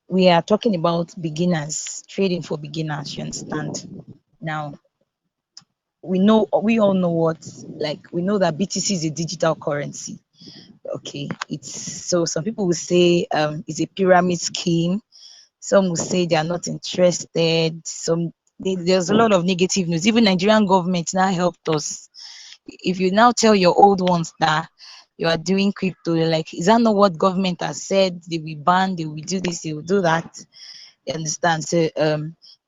we are talking about beginners, trading for beginners, you understand? Now, we all know what, like, we know that BTC is a digital currency. Okay, it's so some people will say it's a pyramid scheme. Some will say they are not interested. There's a lot of negative news. Even Nigerian government now helped us. If you now tell your old ones that you are doing crypto, they're like, is that not what government has said? They will ban, they will do this, they will do that. You understand? So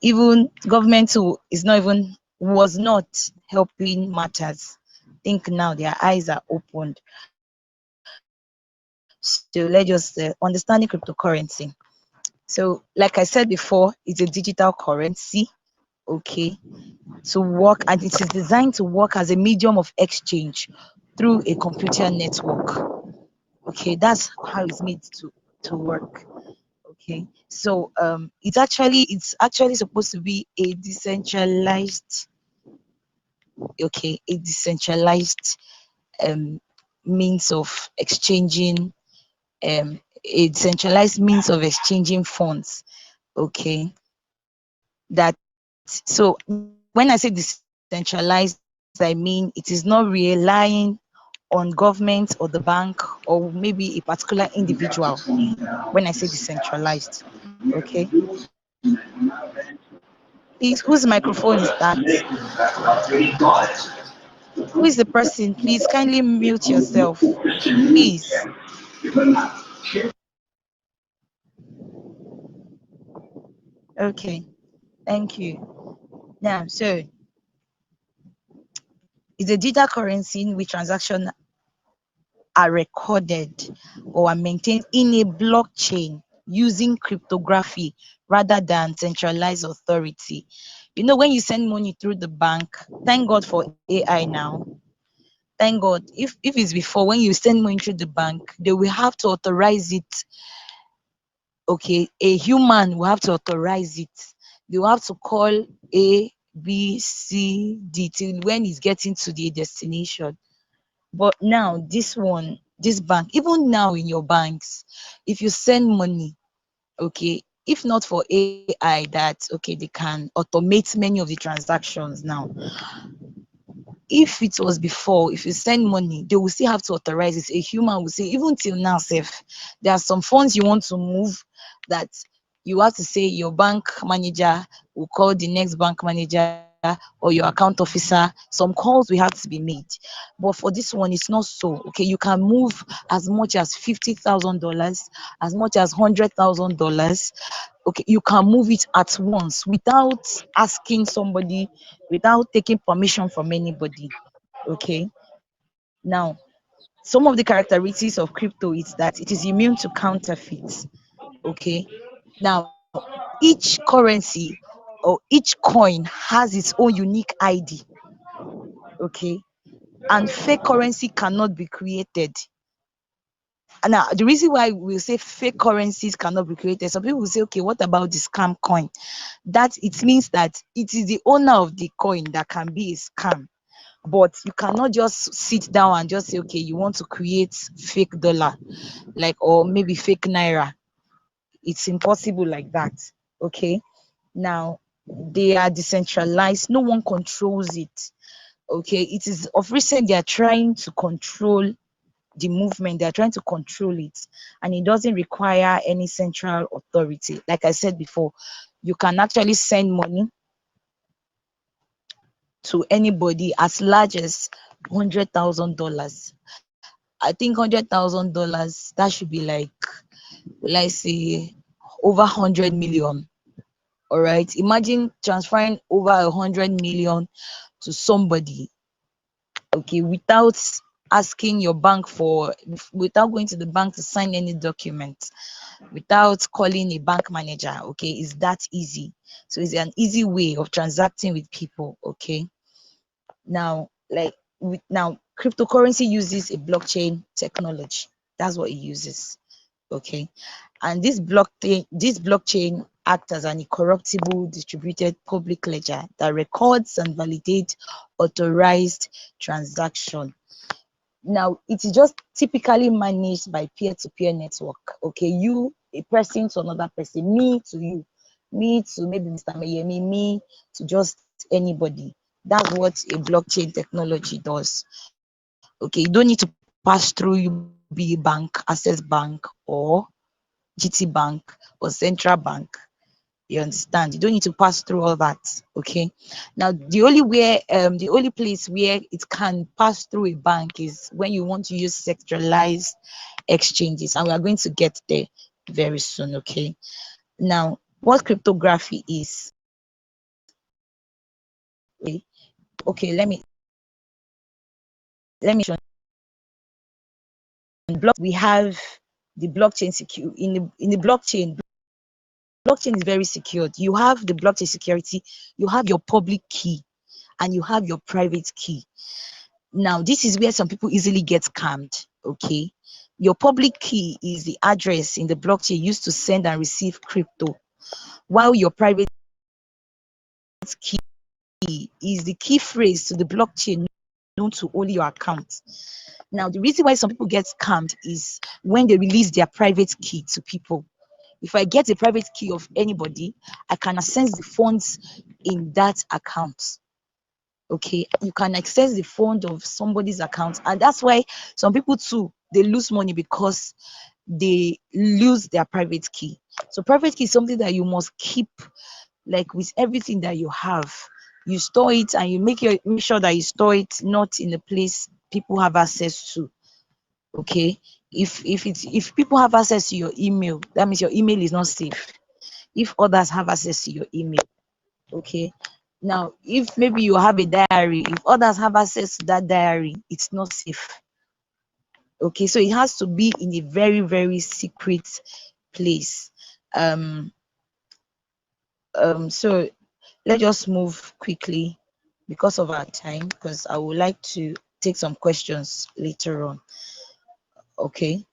even government who is not even was not helping matters. Think now their eyes are opened. So let's just understanding cryptocurrency. So, like I said before, it's a digital currency, okay, to work, and it is designed to work as a medium of exchange through a computer network. Okay, that's how it's made to work. Okay, so it's actually supposed to be a decentralized, okay, a decentralized um means of exchanging, a decentralized means of exchanging funds. Okay, that, so when I say decentralized, I mean it is not relying on government or the bank or maybe a particular individual. When I say decentralized, okay, please, whose microphone is that? Who is the person? Please kindly mute yourself, please. Okay, thank you. Now, so it's a digital currency in which transactions are recorded or are maintained in a blockchain using cryptography rather than centralized authority. You know, when you send money through the bank, thank God for AI now. Thank God. If it's before, when you send money through the bank, they will have to authorize it. Okay, a human will have to authorize it. They will have to call A, B, C, D till when it's getting to the destination. But now this bank, even now in your banks, if you send money, okay, if not for AI that okay they can automate many of the transactions now. If it was before, if you send money, they will still have to authorize it. A human will say, even till now, safe, there are some funds you want to move that you have to say your bank manager will call the next bank manager or your account officer. Some calls will have to be made. But for this one, it's not so. Okay, you can move as much as $50,000, as much as $100,000. Okay, you can move it at once without asking somebody, without taking permission from anybody. Okay, now some of the characteristics of crypto is that it is immune to counterfeits. Okay, now each currency or each coin has its own unique ID. Okay, and fake currency cannot be created. Now, the reason why we say fake currencies cannot be created, some people will say, okay, what about the scam coin? That it means that it is the owner of the coin that can be a scam. But you cannot just sit down and just say, okay, you want to create fake dollar, like, or maybe fake naira. It's impossible like that. Okay. Now, they are decentralized, no one controls it. Okay. It is of recent they are trying to control the movement, they're trying to control it, and it doesn't require any central authority. Like I said before, you can actually send money to anybody as large as $100,000. I think $100,000 that should be like, let's say, over 100 million. All right, imagine transferring over 100 million to somebody, okay, without asking your bank for, without going to the bank to sign any document, without calling a bank manager. Okay, it's that easy. So it's an easy way of transacting with people. Okay, now, like, now cryptocurrency uses a blockchain technology. That's what it uses. Okay, and this blockchain acts as an incorruptible distributed public ledger that records and validates authorized transaction. Now, it is just typically managed by peer-to-peer network. Okay, you, a person to another person, me to you, me to maybe Mr. Mayemi, me to just anybody. That's what a blockchain technology does. Okay, you don't need to pass through UBA Bank, Access Bank, or GT Bank or Central Bank. You understand? You don't need to pass through all that. Okay. Now the only place where it can pass through a bank is when you want to use centralized exchanges, and we are going to get there very soon. Okay. Now, what cryptography is? Okay. Okay. Let me we have the blockchain secure in the blockchain is very secured. You have the blockchain security, you have your public key, and you have your private key. Now, this is where some people easily get scammed. Okay. Your public key is the address in the blockchain used to send and receive crypto, while your private key is the key phrase to the blockchain known to only your account. Now, the reason why some people get scammed is when they release their private key to people. If I get a private key of anybody, I can access the funds in that account. Okay, you can access the fund of somebody's account, and that's why some people too, they lose money because they lose their private key. So private key is something that you must keep, like with everything that you have. You store it, and you make sure that you store it not in a place people have access to. Okay, if people have access to your email, that means your email is not safe. If others have access to your email, okay. Now, if maybe you have a diary, if others have access to that diary, it's not safe. Okay, so it has to be in a very, very secret place. Um, so let's just move quickly because of our time, because I would like to take some questions later on. Okay.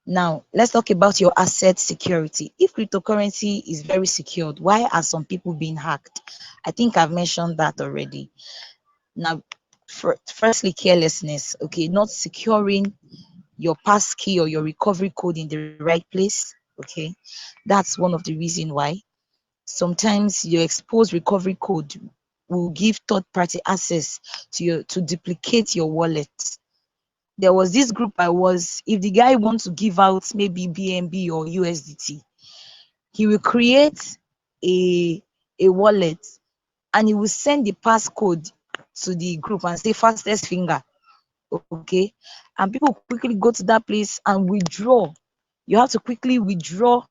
Now, let's talk about your asset security. If cryptocurrency is very secured, why are some people being hacked? I think I've mentioned that already. Now, firstly, carelessness, okay, not securing your pass key or your recovery code in the right place, okay, that's one of the reason why. Sometimes your exposed recovery code will give third party access to duplicate your wallet. There was this group if the guy wants to give out maybe BNB or USDT, he will create a wallet, and he will send the passcode to the group and say fastest finger. Okay, and people quickly go to that place and withdraw. You have to quickly withdraw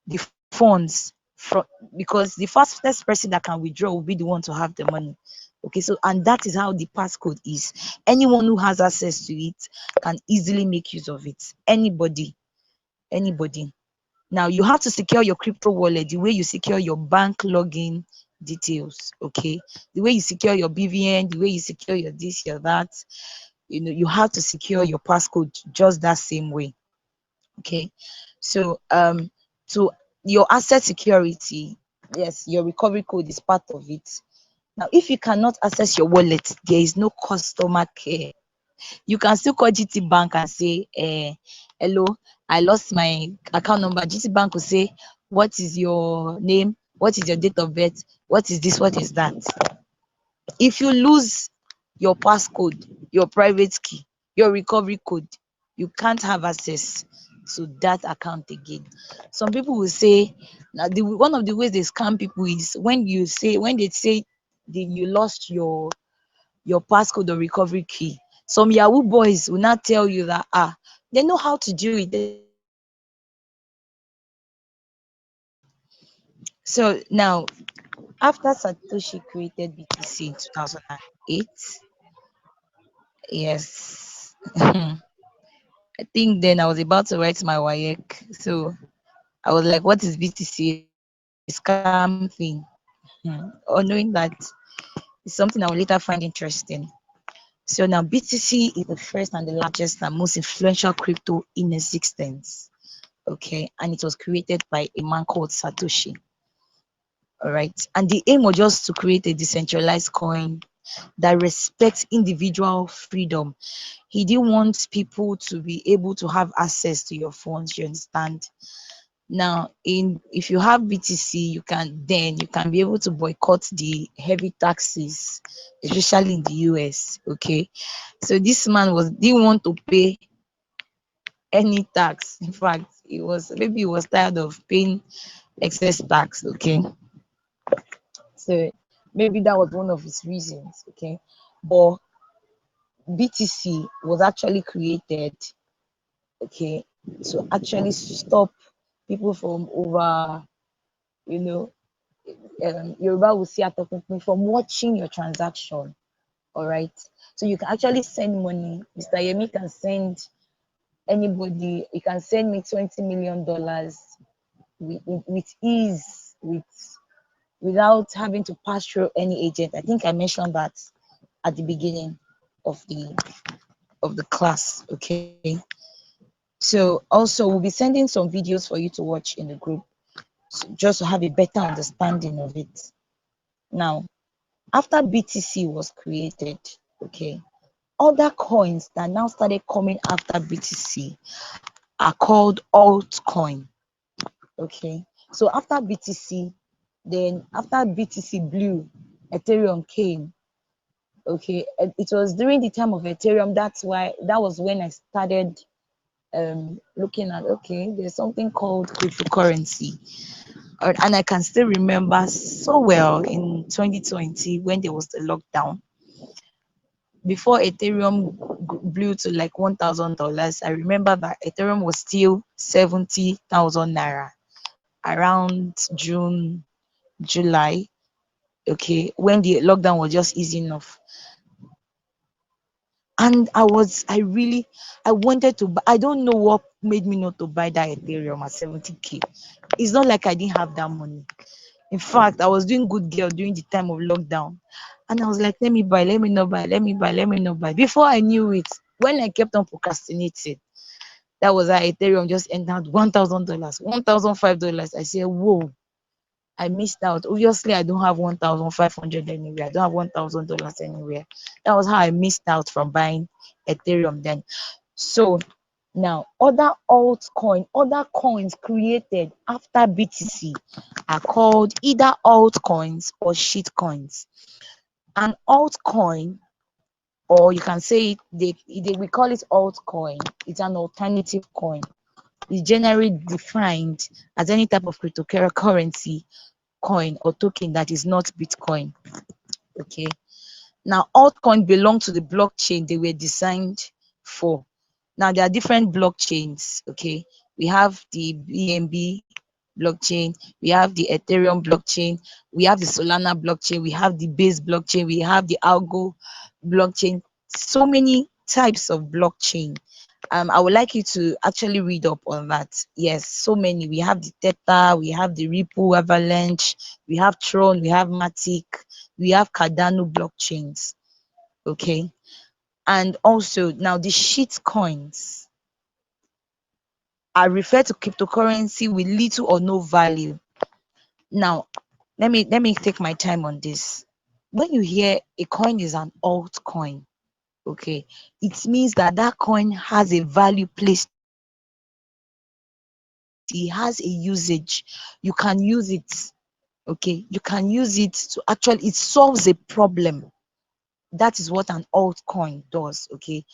the funds from, because the fastest person that can withdraw will be the one to have the money. Okay, so and that is how the passcode is. Anyone who has access to it can easily make use of it. Anybody. Now, you have to secure your crypto wallet the way you secure your bank login details. Okay, the way you secure your BVN, the way you secure your this, your that. You have to secure your passcode just that same way. Okay, so to your asset security, yes, your recovery code is part of it. Now, if you cannot access your wallet, there is no customer care. You can still call GT Bank and say, hello, I lost my account number. GT Bank will say, what is your name? What is your date of birth? What is this? What is that? If you lose your passcode, your private key, your recovery code, you can't have access to that account again. Some people will say, now one of the ways they scam people is when they say you lost your passcode or recovery key. Some Yahoo boys will not tell you that they know how to do it. They just want to scam you. So now, after Satoshi created BTC in 2008, yes, I think then I was about to write my WAEC. So I was like, what is BTC? A scam thing. Or knowing that it's something I will later find interesting. So now BTC is the first and the largest and most influential crypto in existence. Okay, and it was created by a man called Satoshi. All right, and the aim was just to create a decentralized coin that respects individual freedom. He didn't want people to be able to have access to your phones, you understand? Now, in if you have BTC, you can be able to boycott the heavy taxes, especially in the US. Okay, so this man was didn't want to pay any tax. In fact, he was tired of paying excess tax. Okay, so maybe that was one of his reasons. Okay, but BTC was actually created, okay, to actually stop people from you know, Yoruba will see Atokun from watching your transaction. All right. So you can actually send money. Mr. Yemi can send anybody, you can send me $20 million with ease, without having to pass through any agent. I think I mentioned that at the beginning of the class. Okay. So also we'll be sending some videos for you to watch in the group, just to have a better understanding of it. Now, after BTC was created, okay, other coins that now started coming after BTC are called altcoin. Okay, so after BTC blew, Ethereum came. Okay, it was during the time of Ethereum. That was when I started looking at, okay, there's something called cryptocurrency. And I can still remember so well in 2020 when there was the lockdown. Before Ethereum blew to like $1,000, I remember that Ethereum was still 70,000 naira around June, July. Okay, when the lockdown was just easy enough. And I wanted to buy. I don't know what made me not to buy that Ethereum at 70K. It's not like I didn't have that money. In fact, I was doing good girl during the time of lockdown. And I was like, let me buy, let me not buy, let me buy, let me not buy. Before I knew it, when I kept on procrastinating, that was how Ethereum just entered $1,000, $1,005. I said, whoa, I missed out. Obviously, I don't have 1,500 anywhere. I don't have $1,000 anywhere. That was how I missed out from buying Ethereum then. So now other coins created after BTC are called either altcoins or shit coins. An altcoin, or you can say we call it altcoin. It's an alternative coin. It's generally defined as any type of cryptocurrency coin or token that is not Bitcoin. Okay. Now, altcoin belong to the blockchain they were designed for. Now, there are different blockchains. Okay. We have the BNB blockchain, we have the Ethereum blockchain, we have the Solana blockchain, we have the Base blockchain, we have the Algo blockchain. So many types of blockchain. I would like you to actually read up on that. Yes, so many. We have the Theta, we have the Ripple Avalanche, we have Tron, we have Matic, we have Cardano blockchains. Okay. And also now the shit coins are referred to cryptocurrency with little or no value. Now, let me take my time on this. When you hear a coin is an altcoin, okay, it means that that coin has a value placed. It has a usage. You can use it. Okay, you can use it to actually it solves a problem. That is what an altcoin does. Okay,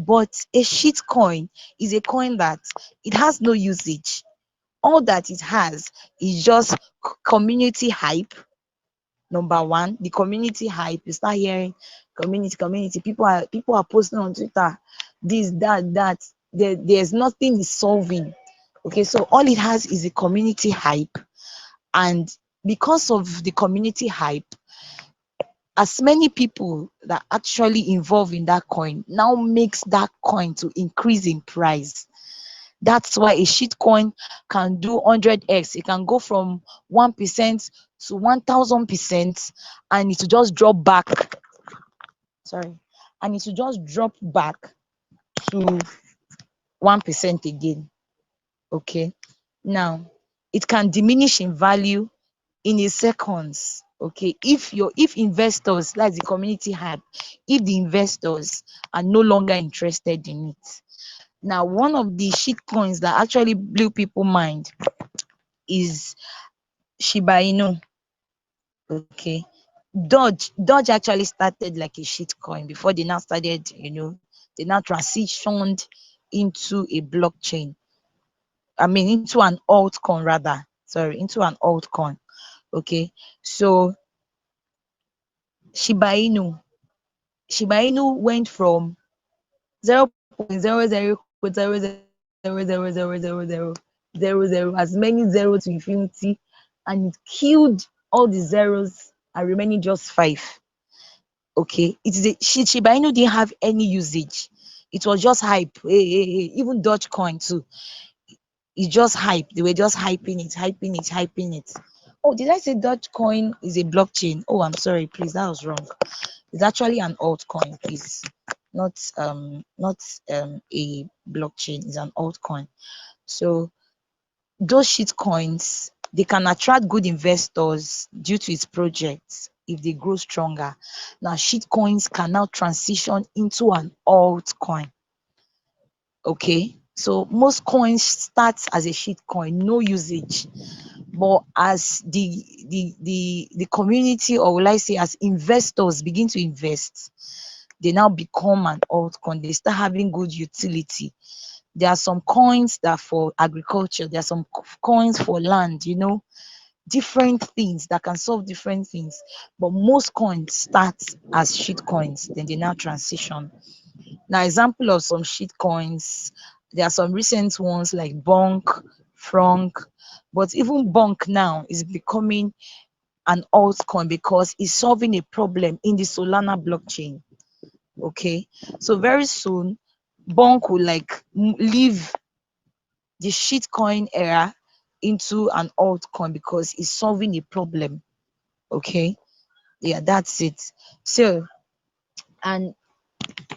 but a shit coin is a coin that it has no usage. All that it has is just community hype. Number one, the community hype. You start hearing community. People are posting on Twitter, this, that. There's nothing is solving. Okay, so all it has is a community hype, and because of the community hype, as many people that actually involve in that coin now makes that coin to increase in price. That's why a shit coin can do 100x. It can go from 1% to 1000%, and it will just drop back. Sorry. And it will just drop back to 1% again. Okay. Now, it can diminish in value in a seconds. Okay, if investors, like the community hype, if the investors are no longer interested in it. Now, one of the shit coins that actually blew people mind is Shiba Inu. Okay. Dodge actually started like a shit coin before they now started, they now transitioned into a blockchain. I mean, into an altcoin rather. Sorry, into an altcoin. Okay. So Shiba Inu, Shiba Inu went from 0.00000000000, as many zeros to infinity, and it killed all the zeros and remaining just five. Okay, it is a Shiba Inu didn't have any usage. It was just hype. Hey. Even Dogecoin too. It's just hype. They were just hyping it. Oh, did I say Dogecoin is a blockchain? Oh, I'm sorry, please, that was wrong. It's actually an altcoin, please. Not a blockchain, it's an altcoin. So those shit coins, they can attract good investors due to its projects if they grow stronger. Now shit coins can now transition into an altcoin. Okay, so most coins start as a shit coin, no usage, but as the community, or will I say as investors begin to invest, they now become an altcoin. They start having good utility. There are some coins that are for agriculture, there are some coins for land, different things that can solve different things. But most coins start as shit coins, then they now transition. Now, example of some shit coins, there are some recent ones like Bonk, Frank, but even Bonk now is becoming an altcoin because it's solving a problem in the Solana blockchain. Okay, so very soon, Bonk will like leave the shitcoin era into an altcoin because it's solving a problem. Okay, yeah, that's it. So, and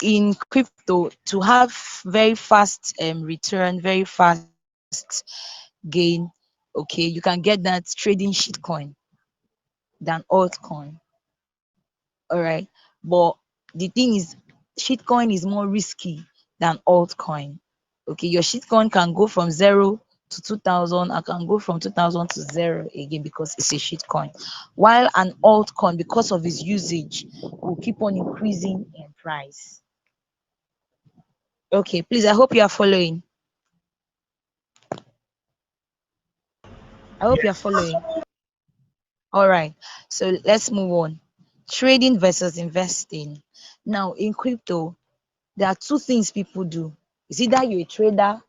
in crypto, to have very fast return, very fast gain, okay, you can get that trading shitcoin than altcoin. All right, but the thing is, shitcoin is more risky than altcoin. Okay, your shitcoin can go from 0 to 2,000. I can go from 2,000 to zero again because it's a shitcoin. While an altcoin, because of its usage, will keep on increasing in price. Okay, please, I hope you are following. I hope you are Yes. following. All right, so let's move on. Trading versus investing. Now, in crypto, there are two things people do. It's either you're a trader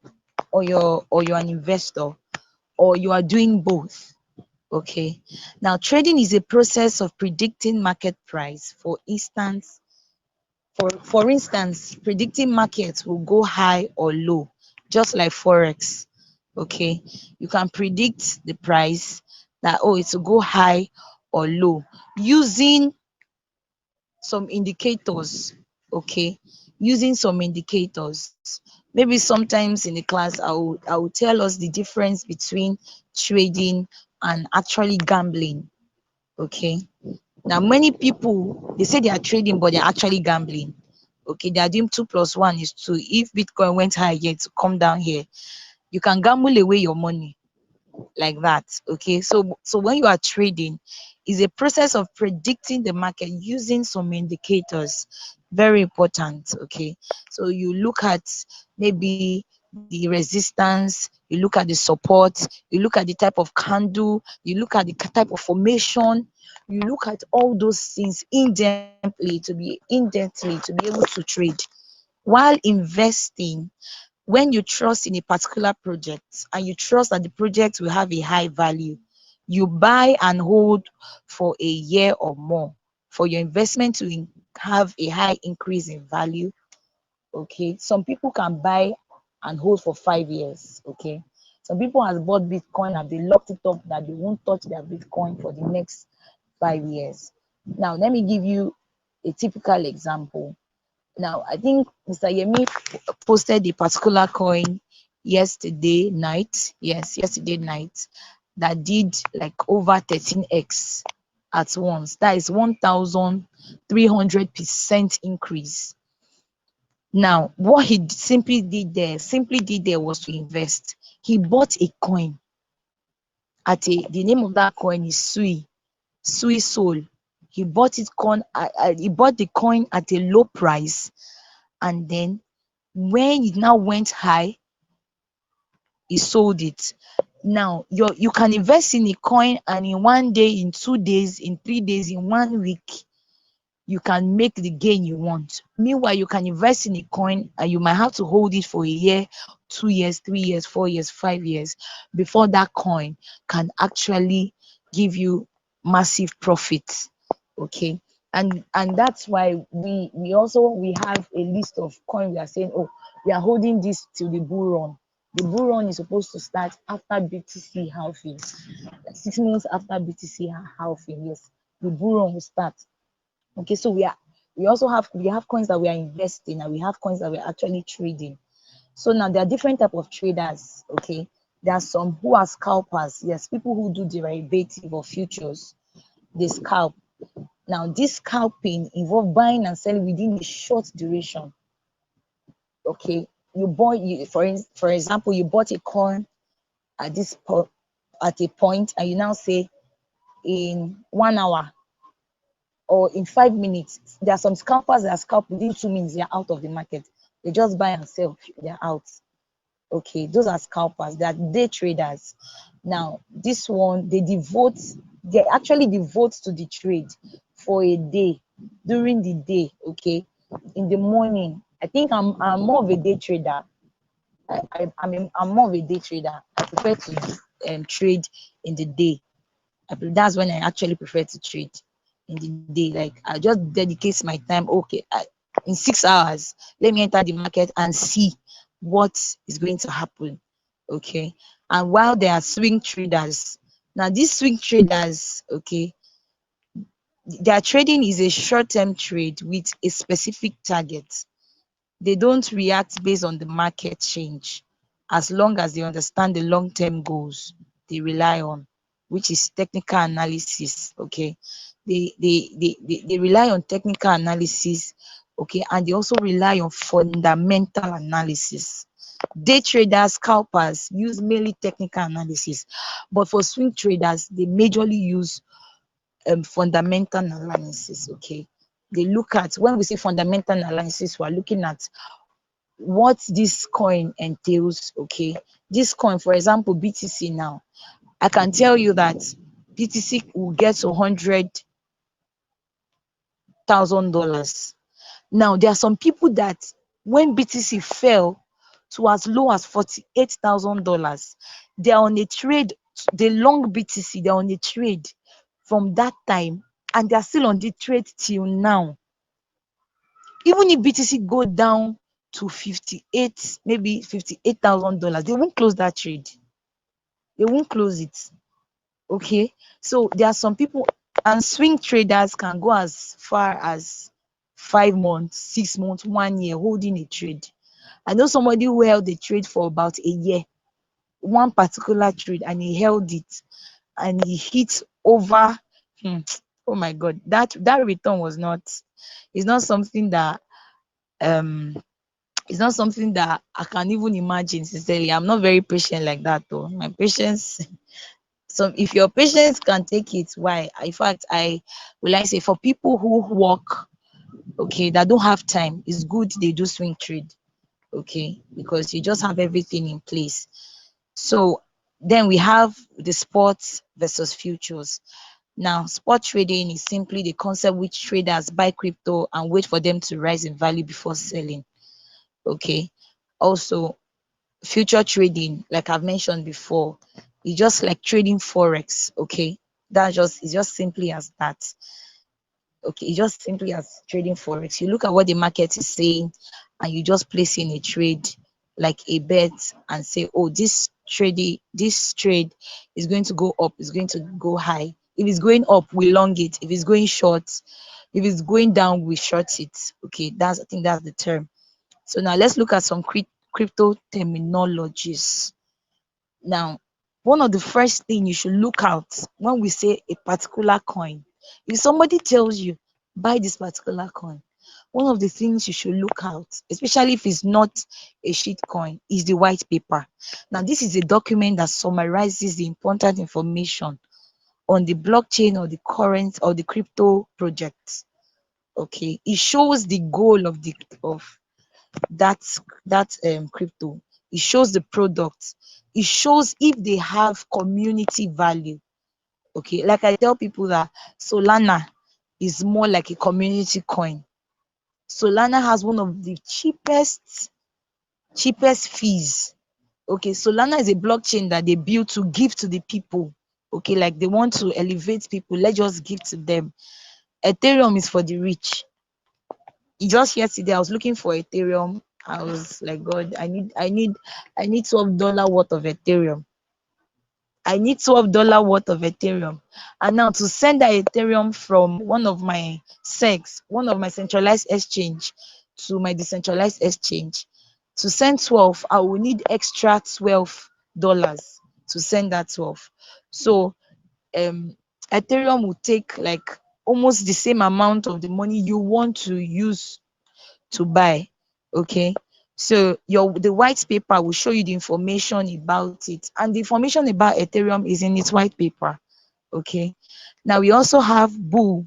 or you're an investor, or you are doing both. Okay. Now, trading is a process of predicting market price. For instance, predicting markets will go high or low, just like forex. Okay, you can predict the price that, oh, it will go high or low using some indicators. Okay, using some indicators. Maybe sometimes in the class I will tell us the difference between trading and actually gambling. Okay, now many people, they say they are trading but they're actually gambling. Okay, they are doing 2 plus 1 is 2. If Bitcoin went high here to come down here, you can gamble away your money like that. Okay, so when you are trading, is a process of predicting the market using some indicators. Very important. Okay, so you look at maybe the resistance, you look at the support, you look at the type of candle, you look at the type of formation, you look at all those things in depthly to be able to trade. While investing, when you trust in a particular project and you trust that the project will have a high value, you buy and hold for a year or more for your investment to have a high increase in value. Okay, some people can buy and hold for 5 years. Okay, some people has bought Bitcoin and they locked it up that they won't touch their Bitcoin for the next 5 years. Now, let me give you a typical example. Now, I think Mr. Yemi posted a particular coin yesterday night. Yes, yesterday night, that did like over 13x at once. That is 1,300% increase. Now, what he simply did there was to invest. He bought a coin the name of that coin is Sui Soul. He bought the coin at a low price, and then when it now went high, he sold it. Now you can invest in a coin, and in 1 day, in 2 days, in 3 days, in 1 week, you can make the gain you want. Meanwhile, you can invest in a coin and you might have to hold it for a year, 2 years, 3 years, 4 years, 5 years before that coin can actually give you massive profits. Okay. And that's why we have a list of coin. We are saying, oh, we are holding this till the bull run. The bull run is supposed to start after BTC halving. 6 months after BTC halving, yes, the bull run will start. Okay, so we have coins that we are investing, and we have coins that we're actually trading. So now there are different type of traders. Okay, there are some who are scalpers. Yes, people who do derivative or futures, they scalp. Now this scalping involve buying and selling within a short duration. Okay, for example, you bought a coin at at a point, and you now say in 1 hour or in 5 minutes. There are some scalpers that scalp within 2 minutes, they're out of the market. They just buy and sell, they're out. Okay, those are scalpers, they are day traders. Now, this one, they actually devote to the trade for a day, during the day. Okay, in the morning. I think I'm more of a day trader. I'm more of a day trader. I prefer to trade in the day. That's when I actually prefer to trade in the day. Like, I just dedicate my time. Okay, in 6 hours, let me enter the market and see what is going to happen. Okay, and while there are swing traders, now these swing traders, okay, their trading is a short-term trade with a specific target. They don't react based on the market change, as long as they understand the long-term goals they rely on, which is technical analysis. Okay, they rely on technical analysis. Okay, and they also rely on fundamental analysis. Day traders, scalpers use mainly technical analysis, but for swing traders, they majorly use fundamental analysis. Okay, they look at, when we say fundamental analysis, we're looking at what this coin entails. Okay, this coin, for example, BTC. Now I can tell you that BTC will get to $100,000. Now there are some people that when BTC fell to as low as $48,000, they're on a trade. They long BTC, they're on a trade from that time, and they're still on the trade till now. Even if BTC go down to 58, maybe $58,000, they won't close that trade. They won't close it. Okay, so there are some people, and swing traders can go as far as 5 months, 6 months, 1 year holding a trade. I know somebody who held the trade for about a year, one particular trade, and he held it, and he hit over. Oh my God, that return was not. It's not something that um it's not something that I can even imagine. Sincerely, I'm not very patient like that though. My patience, so if your patience can take it, why? In fact, I say, for people who work, okay, that don't have time, it's good they do swing trade. Okay, because you just have everything in place. So then we have the sports versus futures. Now, spot trading is simply the concept which traders buy crypto and wait for them to rise in value before selling. Okay, also future trading, like I've mentioned before, is just like trading forex. Okay, it's just simply as that. Okay, it's just simply as trading forex. You look at what the market is saying, and you just place in a trade, like a bet, and say, oh, this trade is going to go up, it's going to go high. If it's going up, we long it. If it's going short, if it's going down, we short it. Okay, I think that's the term. So now let's look at some crypto terminologies. Now, one of the first thing you should look out when we say a particular coin, If somebody tells you buy this particular coin, one of the things you should look out, especially if it's not a shit coin, is the white paper. Now, this is a document that summarizes the important information on the blockchain or the current or the crypto projects. Okay, it shows the goal of that crypto. It shows the product. It shows if they have community value. Okay, like I tell people that Solana is more like a community coin. Solana has one of the cheapest fees. Okay, Solana is a blockchain that they build to give to the people. Okay, like they want to elevate people, let's just give to them. Ethereum is for the rich. Just yesterday I was looking for Ethereum. I was like, God, I need $12 worth of Ethereum. I need $12 worth of Ethereum. And now to send that Ethereum from one of my centralized exchange to my decentralized exchange, to send 12, I will need extra $12 to send that 12. So Ethereum will take like almost the same amount of the money you want to use to buy. Okay, so the white paper will show you the information about it, and the information about Ethereum is in its white paper. Okay, now we also have bull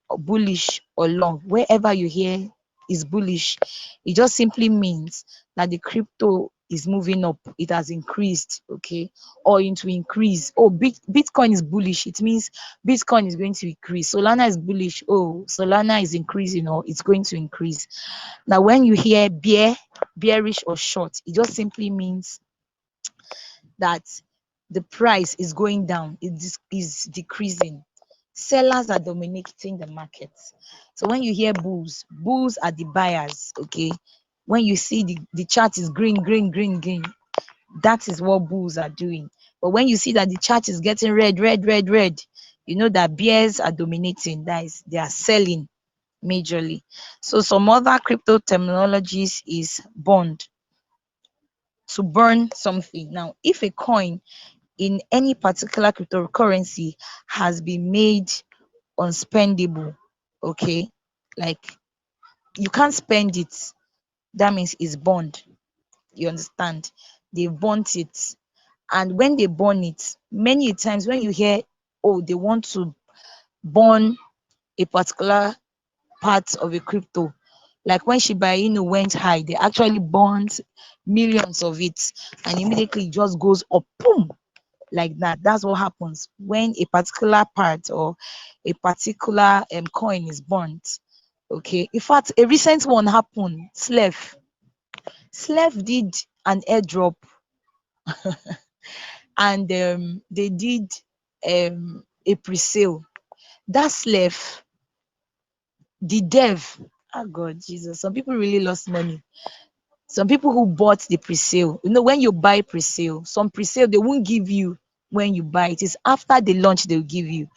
or bullish or long. Wherever you hear is bullish, it just simply means that the crypto is moving up, it has increased. Okay, or into increase. Oh, Bitcoin is bullish, it means Bitcoin is going to increase. Solana is bullish, oh, Solana is increasing or it's going to increase. Now, when you hear bearish or short, it just simply means that the price is going down, it is decreasing. Sellers are dominating the market. So when you hear bulls are the buyers. Okay, when you see the chart is green, green, green, green, that is what bulls are doing. But when you see that the chart is getting red, red, red, red, you know that bears are dominating. That is, they are selling majorly. So some other crypto terminologies is bond, to burn something. Now, if a coin in any particular cryptocurrency has been made unspendable, okay, like you can't spend it, that means it's bond. You understand? They burnt it. And when they burn it, many times when you hear, oh, they want to burn a particular part of a crypto, like when Shiba Inu went high, they actually burned millions of it, and immediately it just goes up, boom, like that. That's what happens when a particular part or a particular coin is burnt. Okay, in fact, a recent one happened. Slave did an airdrop, and they did a pre-sale. That slave, the dev, oh God, Jesus, some people really lost money. Some people who bought the pre-sale, when you buy pre-sale, some pre-sale they won't give you when you buy it. It's after the launch they'll give you.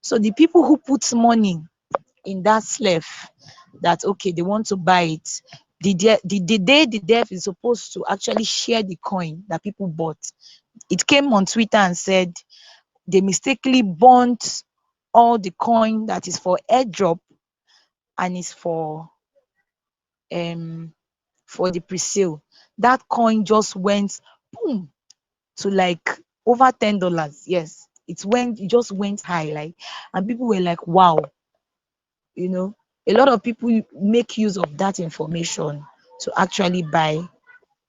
So the people who put money in that slave, that okay, they want to buy it, the day the dev is supposed to actually share the coin that people bought, it came on Twitter and said they mistakenly burnt all the coin that is for airdrop and is um for the pre-sale. That coin just went boom to like over $10. Yes, it just went high, like, and people were like, wow, you know, a lot of people make use of that information to actually buy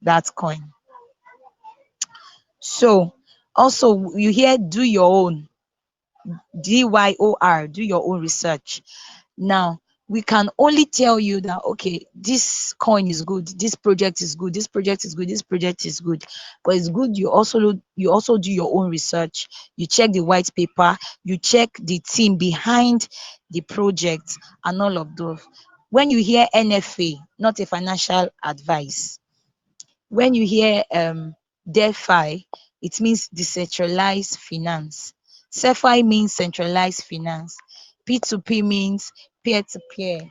that coin. So also you hear do your own, DYOR, do your own research. Now, we can only tell you that okay, this coin is good, this project is good, this project is good, this project is good. But it's good you also do your own research. You check the white paper, you check the team behind the project and all of those. When you hear NFA, not a financial advice. When you hear DeFi, it means decentralized finance. CeFi means centralized finance. P2P means peer-to-peer.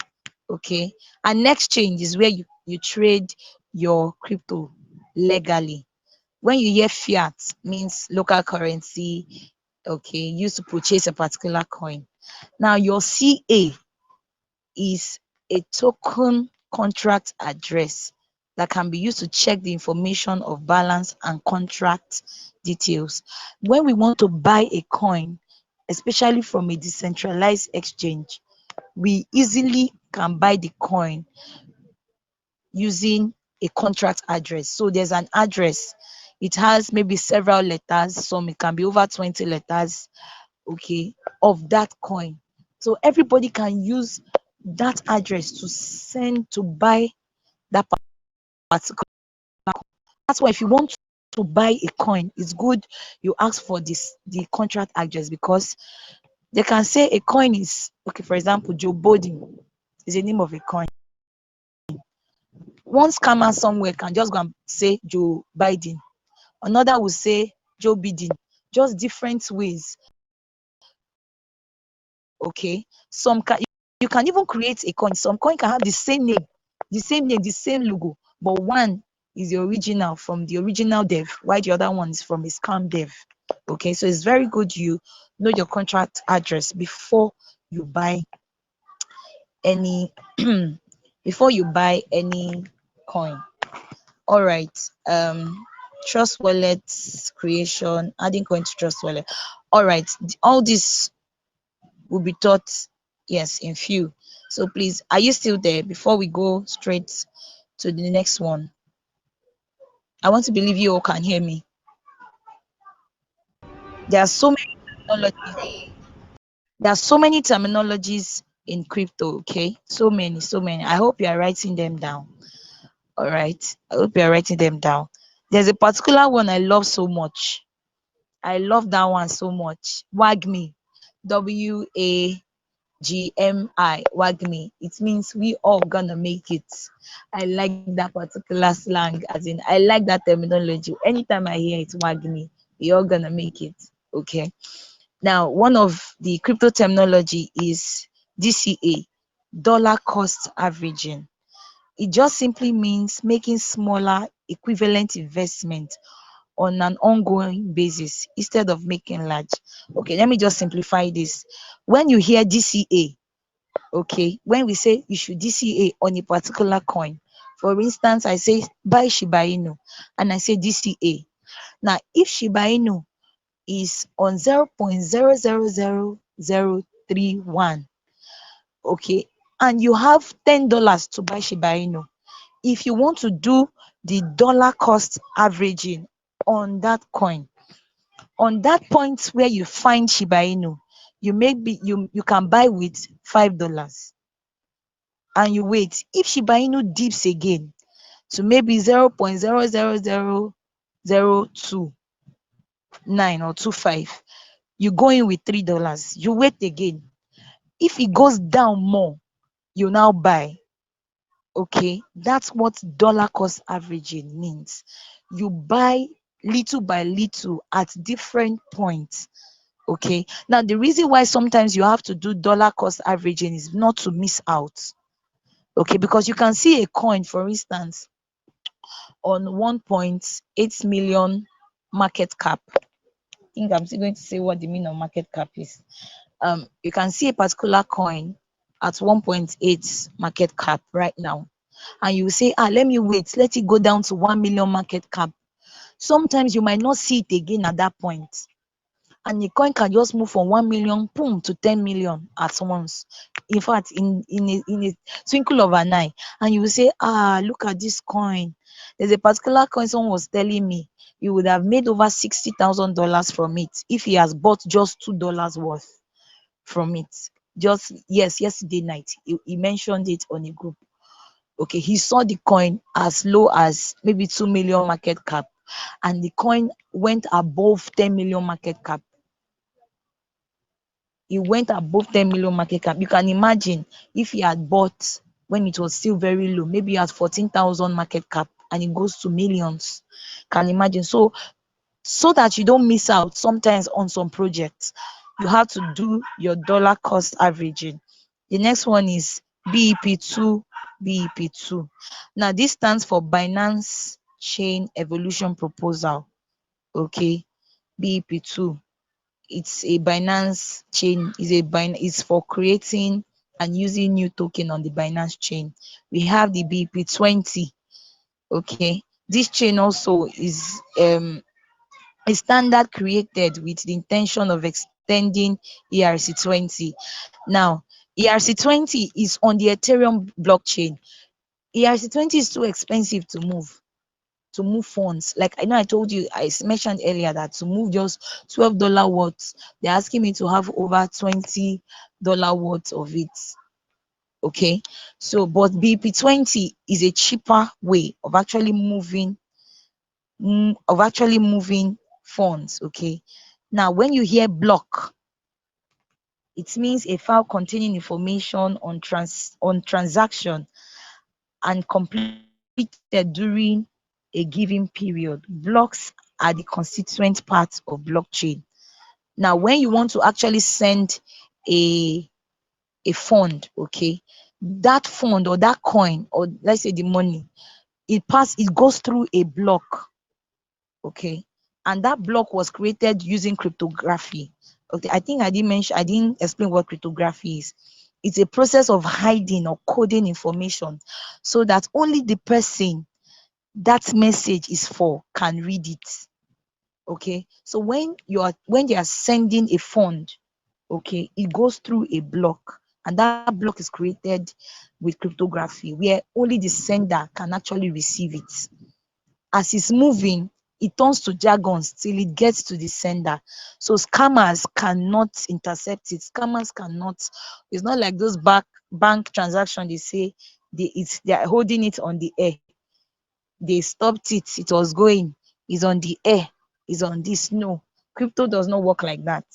Okay. And exchange is where you trade your crypto legally. When you hear fiat, means local currency. okay, used to purchase a particular coin. Now your CA is a token contract address that can be used to check the information of balance and contract details. When we want to buy a coin, especially from a decentralized exchange, we easily can buy the coin using a contract address. So there's an address. It has maybe several letters, some it can be over 20 letters, okay, of that coin. So everybody can use that address to send to buy that particular. That's why if you want to buy a coin, it's good you ask for the contract address, because they can say a coin is okay. For example, Joe Biden is the name of a coin. One scammer somewhere can just go and say Joe Biden. Another will say Joe Biden. Just different ways. Okay. You can even create a coin. Some coin can have the same logo, but one is the original from the original dev, while the other one is from a scam dev. Okay, so it's very good you know your contract address before you buy any before you buy any coin. All right. Trust wallet creation, adding coin to trust wallet. All right. All this will be taught, yes, in few. So please, are you still there before we go straight to the next one? I want to believe you all can hear me. There are so many terminologies. There are so many terminologies in crypto, okay? So many, so many. I hope you are writing them down. All right. I hope you are writing them down. There's a particular one I love so much. I love that one so much. WAGMI. WAGMI. WAGMI. It means we all gonna make it. I like that particular slang, as in I like that terminology. Anytime I hear it, WAGMI, we all gonna make it. Okay. Now, one of the crypto terminology is DCA, dollar cost averaging. It just simply means making smaller equivalent investment on an ongoing basis instead of making large. Okay, let me just simplify this. When you hear DCA, okay, when we say you should DCA on a particular coin, for instance, I say buy Shiba Inu and I say DCA. Now, if Shiba Inu is on 0.000031, okay, and you have $10 to buy Shiba Inu, if you want to do the dollar cost averaging on that coin, on that point where you find Shiba Inu, you can buy with $5 and you wait. If Shiba Inu dips again to maybe 0.000029 or 25, you go in with $3. You wait again. If it goes down more, you now buy. Okay, that's what dollar cost averaging means. You buy little by little at different points. Okay, now the reason why sometimes you have to do dollar cost averaging is not to miss out. Okay, because you can see a coin, for instance, on 1.8 million market cap. I think I'm still going to say what the meaning of market cap is. You can see a particular coin at 1.8 market cap right now, and you say, let me wait, let it go down to 1 million market cap. Sometimes you might not see it again at that point, and the coin can just move from 1 million boom to 10 million at once. In fact, in a twinkle of an eye, and you will say, look at this coin. There's a particular coin someone was telling me you would have made over $60,000 from it if he has bought just $2 worth from it. Just yes, yesterday night he mentioned it on a group. Okay, he saw the coin as low as maybe 2 million market cap, and the coin went above 10 million market cap. It went above 10 million market cap. You can imagine if he had bought when it was still very low, maybe at 14,000 market cap, and it goes to millions. Can imagine. So that you don't miss out sometimes on some projects, you have to do your dollar cost averaging. The next one is BEP2. BEP2. Now this stands for Binance Chain Evolution Proposal. Okay, BEP2. It's a Binance chain. It's for creating and using new token on the Binance chain. We have the BP20. Okay, this chain also is a standard created with the intention of extending ERC20. Now, ERC20 is on the Ethereum blockchain. ERC20 is too expensive to move funds. Like I know I told you, I mentioned earlier that to move just $12 worth, they're asking me to have over $20 worth of it. Okay, so but BP20 is a cheaper way of actually moving funds. Okay, now when you hear block, it means a file containing information on transaction and completed during a given period. Blocks are the constituent part of blockchain. Now, when you want to actually send a fund, okay, that fund or that coin, or let's say the money, it goes through a block, okay, and that block was created using cryptography. Okay, I didn't explain what cryptography is. It's a process of hiding or coding information so that only the person that message is for can read it. Okay, so when they are sending a fund, okay, it goes through a block, and that block is created with cryptography where only the sender can actually receive it. As it's moving, it turns to jargons till it gets to the sender. So scammers cannot intercept it. Scammers cannot. It's not like those bank transaction. They say they are holding it on the air. They stopped it. It was going. It's on the air. It's on this. No, crypto does not work like that.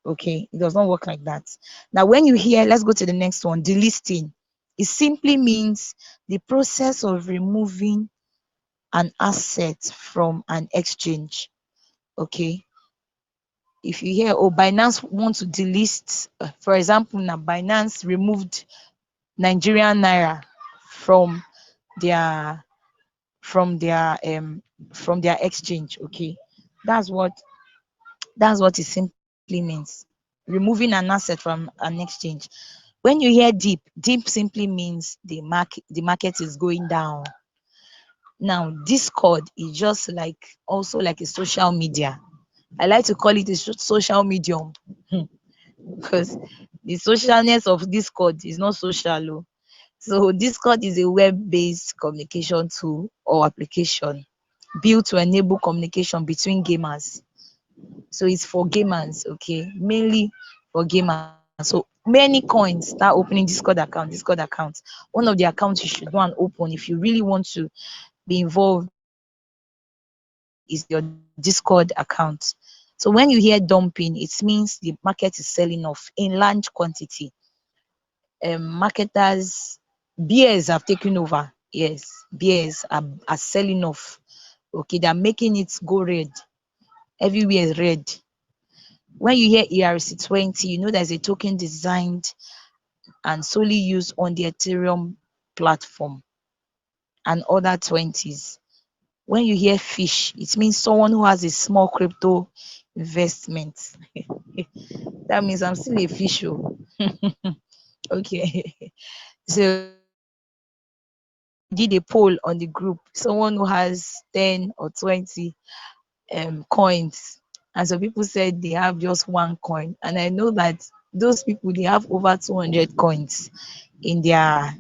Okay, it does not work like that. Now, when you hear, let's go to the next one, delisting. It simply means the process of removing an asset from an exchange. Okay, if you hear, oh, Binance want to delist, for example, now Binance removed Nigerian naira from their from their um from their exchange. Okay, that's what it simply means, removing an asset from an exchange. When you hear deep simply means the market is going down. Now, Discord is just like also like a social media. I like to call it a social medium because the socialness of Discord is not social. Oh. So Discord is a web-based communication tool or application built to enable communication between gamers. So it's for gamers, okay, mainly for gamers. So many coins start opening Discord account. One of the accounts you should go and open if you really want to be involved is your Discord account. So when you hear dumping, it means the market is selling off in large quantity. Marketers, bears have taken over. Yes, bears are selling off. Okay, they're making it go red. Everywhere is red. When you hear ERC20, you know there's a token designed and solely used on the Ethereum platform and other 20s. When you hear fish, it means someone who has a small crypto investment. That means I'm still a fish. Oh. Okay. So I did a poll on the group. Someone who has 10 or 20 coins. And some people said they have just one coin. And I know that those people they have over 200 coins in their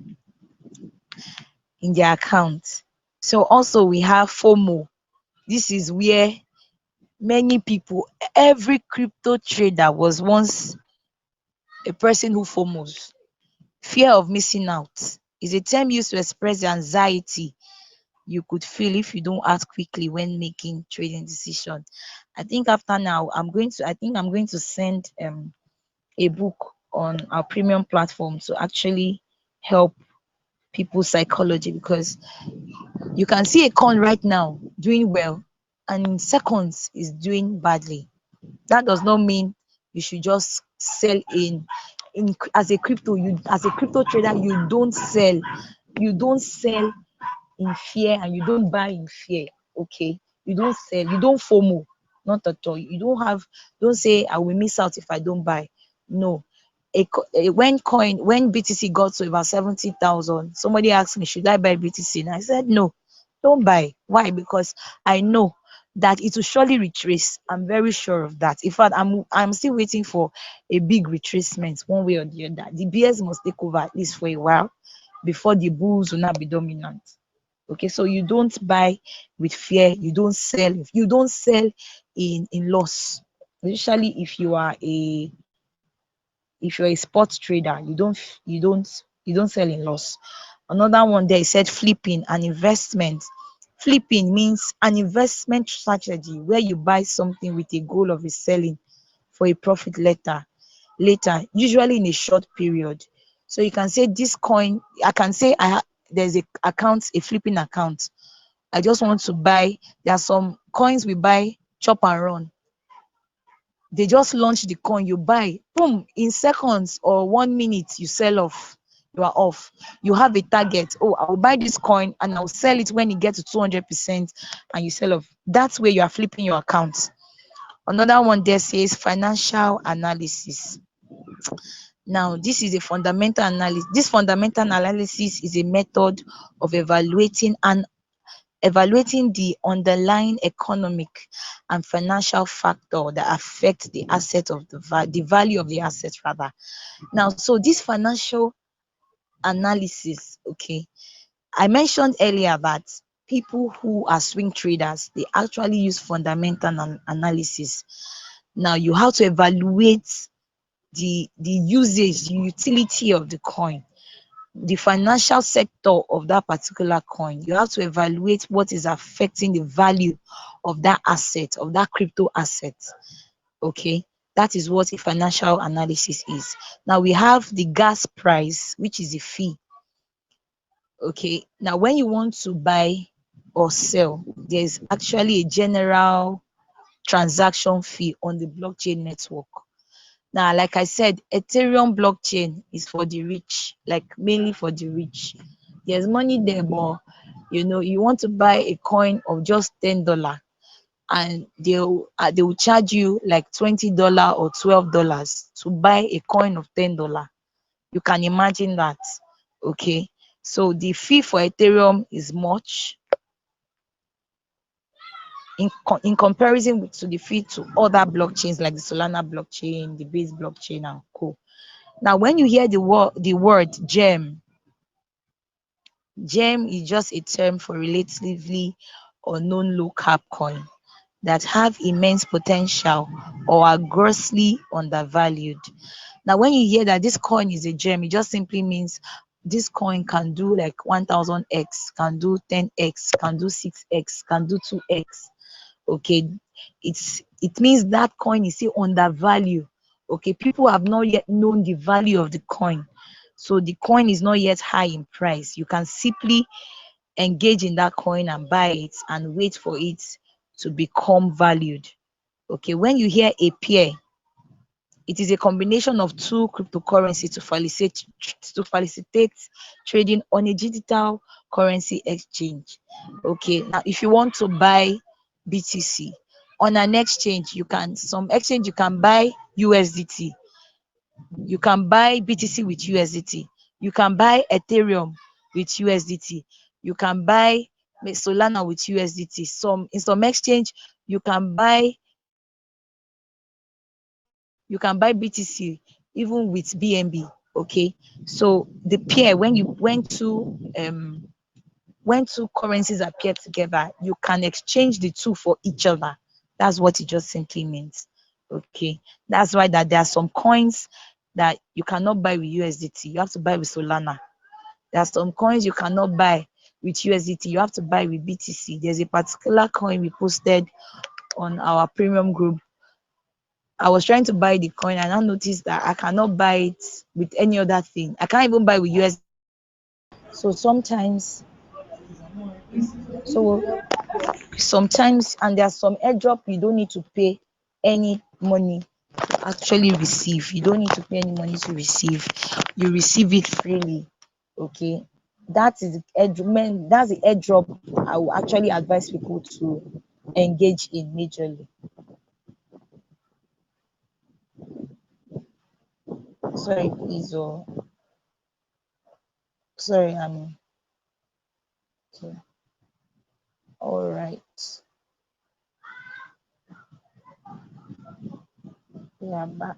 account. So also we have FOMO. This is where many people, every crypto trader was once a person who FOMOs. Fear of missing out is a term used to express the anxiety you could feel if you don't act quickly when making trading decisions. I think after now, I'm going to send a book on our premium platform to actually help people's psychology because you can see a coin right now doing well and in seconds is doing badly. That does not mean you should just sell in as a crypto. You as a crypto trader, you don't sell in fear and you don't buy in fear. Okay, you don't sell, you don't FOMO. Not at all. You don't say I will miss out if I don't buy. No. When BTC got to about 70,000, somebody asked me, should I buy BTC? And I said, no, don't buy. Why? Because I know that it will surely retrace. I'm very sure of that. In fact, I'm still waiting for a big retracement one way or the other. The bears must take over at least for a while before the bulls will not be dominant. Okay, so you don't buy with fear, you don't sell in loss. Especially if you're a sports trader, you don't sell in loss. Another one there, he said flipping an investment. Flipping means an investment strategy where you buy something with a goal of reselling for a profit later, usually in a short period. So you can say this coin, I can say there's a flipping account. I just want to buy. There are some coins we buy chop and run. They just launch the coin, you buy, boom, in seconds or 1 minute, you sell off. You are off. You have a target. Oh, I will buy this coin and I'll sell it when it gets to 200%, and you sell off. That's where you are flipping your account. Another one there says financial analysis. Now, this is a fundamental analysis. This fundamental analysis is a method of evaluating the underlying economic and financial factor that affect the asset of the value of the asset rather. Now, so this financial analysis, okay, I mentioned earlier that people who are swing traders, they actually use fundamental analysis. Now you have to evaluate the usage, the utility of the coin, the financial sector of that particular coin. You have to evaluate what is affecting the value of that asset, of that crypto asset. Okay, that is what a financial analysis is. Now we have the gas price, which is a fee. Okay, now when you want to buy or sell, there's actually a general transaction fee on the blockchain network. Now, like I said, Ethereum blockchain is for the rich, like mainly for the rich. There's money there, but you want to buy a coin of just $10, and they will charge you like $20 or $12 to buy a coin of $10. You can imagine that. Okay. So the fee for Ethereum is much in comparison to the fee to other blockchains like the Solana blockchain, the Base blockchain, and co. Now, when you hear the word gem is just a term for relatively unknown low cap coin that have immense potential or are grossly undervalued. Now, when you hear that this coin is a gem, it just simply means this coin can do like 1000x, can do 10x, can do 6x, can do 2x. Okay, it means that coin is still undervalued. Okay, people have not yet known the value of the coin, so the coin is not yet high in price. You can simply engage in that coin and buy it and wait for it to become valued. Okay, when you hear a pair, it is a combination of two cryptocurrencies to facilitate trading on a digital currency exchange. Okay, now if you want to buy BTC on an exchange, you can buy USDT, you can buy BTC with USDT, you can buy Ethereum with USDT, you can buy Solana with USDT. In some exchange, you can buy BTC even with BNB. Okay, so the pair, when two currencies appear together, you can exchange the two for each other. That's what it just simply means. Okay, that's why that there are some coins that you cannot buy with USDT. You have to buy with Solana. There are some coins you cannot buy with USDT. You have to buy with BTC. There's a particular coin we posted on our premium group. I was trying to buy the coin and I noticed that I cannot buy it with any other thing. I can't even buy with US. So so sometimes, and there's some airdrop you don't need to pay any money to actually receive. You don't need to pay any money to receive. You receive it freely. Okay. That's the airdrop I will actually advise people to engage in majorly. Sorry, please. Oh, sorry. Okay. All right. We are back.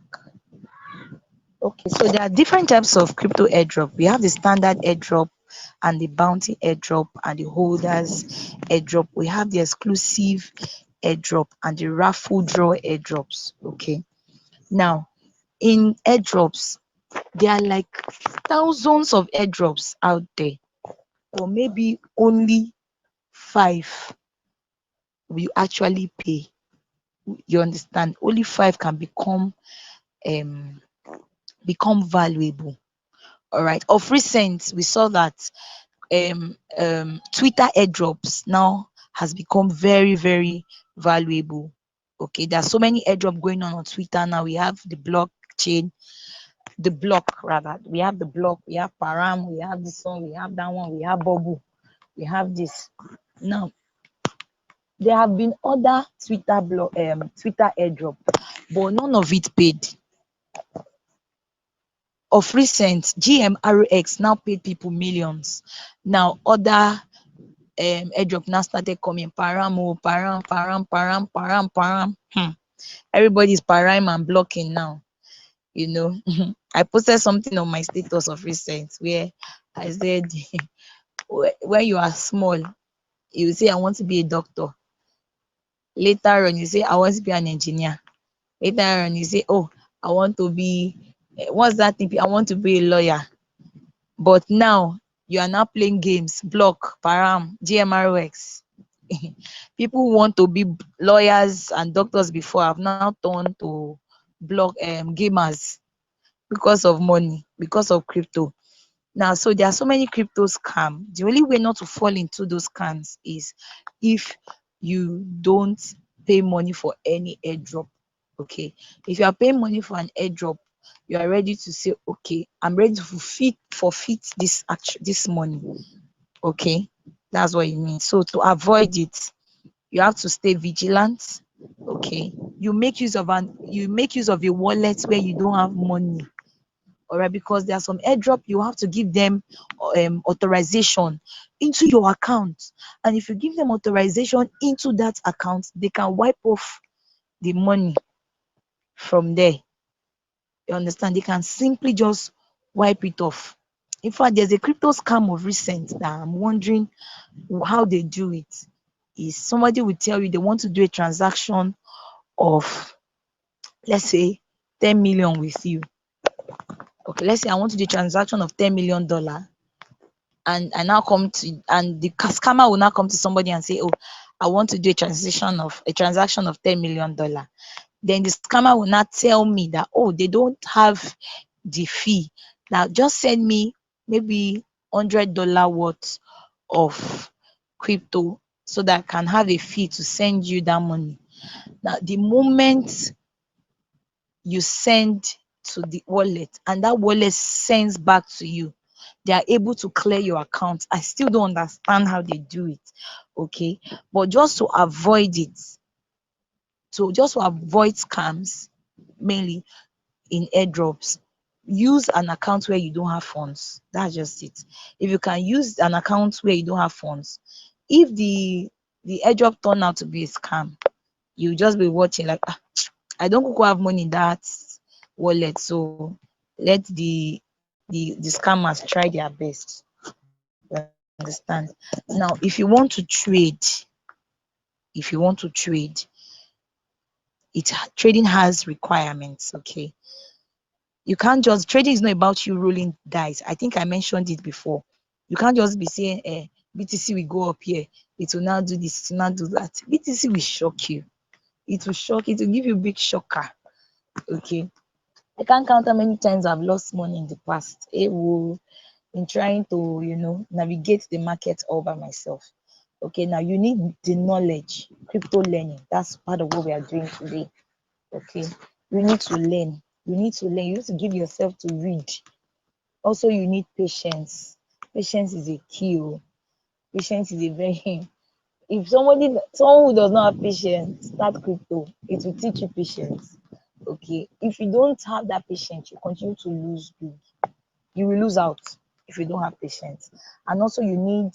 Okay, so there are different types of crypto airdrop. We have the standard airdrop and the bounty airdrop and the holders airdrop. We have the exclusive airdrop and the raffle draw airdrops. Okay. Now, in airdrops, there are like thousands of airdrops out there, or maybe only five will actually pay. You understand? Only five can um become valuable. All right. Of recent, we saw that Twitter airdrops now has become very, very valuable. Okay, there's so many airdrop going on Twitter now. We have the blockchain, the block rather. We have the block, we have Param, we have this one, we have that one, we have Bubble, we have this. Now, there have been other Twitter airdrop, but none of it paid. Of recent, GMRX now paid people millions. Now, other airdrop now started coming. Param, oh, Param, Param, Param, Param, Param. Everybody's param and blocking now. You know, I posted something on my status of recent where I said, when you are small, you say, I want to be a doctor. Later on, you say, I want to be an engineer. Later on, you say, oh, I want to be, what's that thing? I want to be a lawyer. But now, you are now playing games, block, param, GMRX. People who want to be lawyers and doctors before have now turned to block gamers because of money, because of crypto. Now, so there are so many crypto scams. The only way not to fall into those scams is if you don't pay money for any airdrop. Okay. If you are paying money for an airdrop, you are ready to say, okay, I'm ready to forfeit this money. Okay. That's what it means. So to avoid it, you have to stay vigilant. Okay. You make use of a wallet where you don't have money. All right, because there are some airdrop you have to give them authorization into your account, and if you give them authorization into that account, they can wipe off the money from there. You understand? They can simply just wipe it off. In fact, there's a crypto scam of recent that I'm wondering how they do it. Is somebody will tell you they want to do a transaction of, let's say, 10 million with you. Okay, let's say I want to do a transaction of $10 million, and I now come to, and the scammer will now come to somebody and say, oh, I want to do a transaction of $10 million. Then the scammer will not tell me that, oh, they don't have the fee. Now just send me maybe $100 worth of crypto so that I can have a fee to send you that money. Now the moment you send to the wallet and that wallet sends back to you, they are able to clear your account. I still don't understand how they do it. Okay, but just to avoid scams, mainly in airdrops, use an account where you don't have funds. That's just it. If you can use an account where you don't have funds, if the airdrop turn out to be a scam, you just be watching like, I don't have money in that wallet, so let the scammers try their best. You understand? Now, if you want to trade, trading has requirements. Okay, you can't just trading is not about you rolling dice. I think I mentioned it before. You can't just be saying, BTC will go up here, it will now do this, it will not do that. BTC will shock you. It will give you big shocker. Okay. I can't count how many times I've lost money in the past. In trying to, navigate the market all by myself. Okay, now you need the knowledge, crypto learning. That's part of what we are doing today. Okay, you need to learn. You need to learn. You need to give yourself to read. Also, you need patience. Patience is a key. Patience is a very if someone who does not have patience start crypto, it will teach you patience. Okay, if you don't have that patience, you continue to lose big. You will lose out if you don't have patience. And also, you need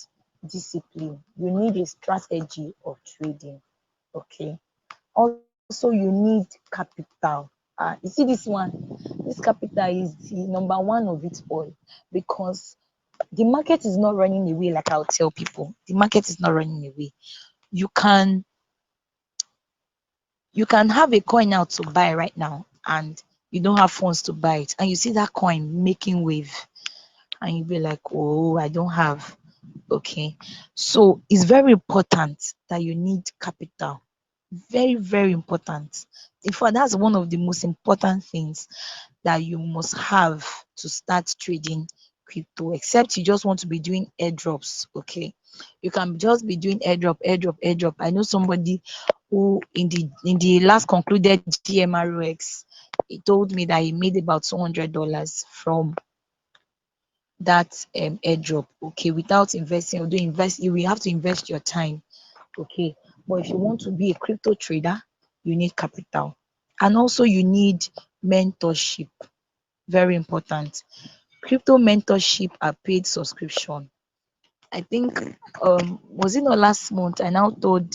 discipline. You need a strategy of trading. Okay. Also, you need capital. You see this one. This capital is the number one of it all, because the market is not running away. Like I'll tell people, the market is not running away. You can you can have a coin out to buy right now, and you don't have funds to buy it, and you see that coin making wave, and you be like, oh, I don't have. Okay, so it's very important that you need capital. Very, very important. In fact, that's one of the most important things that you must have to start trading crypto, except you just want to be doing airdrops. Okay, you can just be doing airdrop. I know somebody who in the last concluded GMROX, he told me that he made about $200 from that airdrop. Okay, without investing, although invest you will have to invest your time. Okay, but if you want to be a crypto trader, you need capital, and also you need mentorship. Very important. Crypto mentorship are paid subscription. I think was it not last month I now told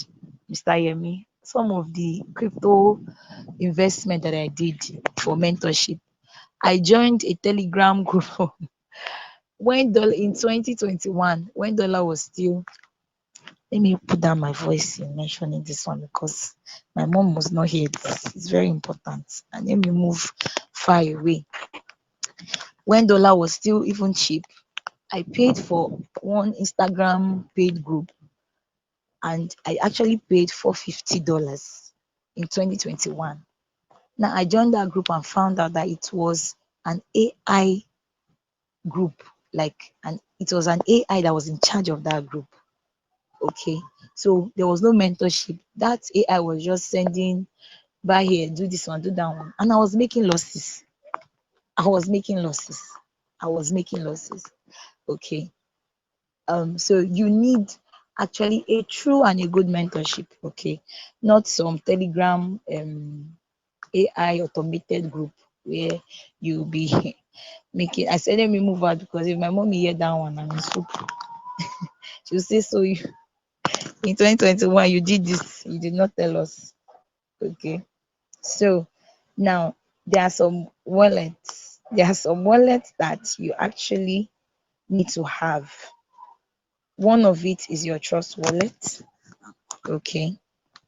Mr. Yemi some of the crypto investment that I did for mentorship. I joined a Telegram group when dollar in 2021, when dollar was still, let me put down my voice in mentioning this one because my mom must not hear this. It's very important. And let me move far away. When dollar was still even cheap, I paid for one Instagram paid group, and I actually paid $450 in 2021. Now I joined that group and found out that it was an AI group, like, and it was an AI that was in charge of that group. Okay, so there was no mentorship. That AI was just sending, buy here, do this one, do that one, and I was making losses. I was making losses. I was making losses. Okay, so you need actually a true and a good mentorship. Okay, not some Telegram AI automated group where you'll be making. I said let me move out because if my mommy hear that one, I'm in soup. She'll say, so you in 2021 you did this, you did not tell us. Okay, so now there are some wallets that you actually need to have. One of it is your trust wallet. Okay,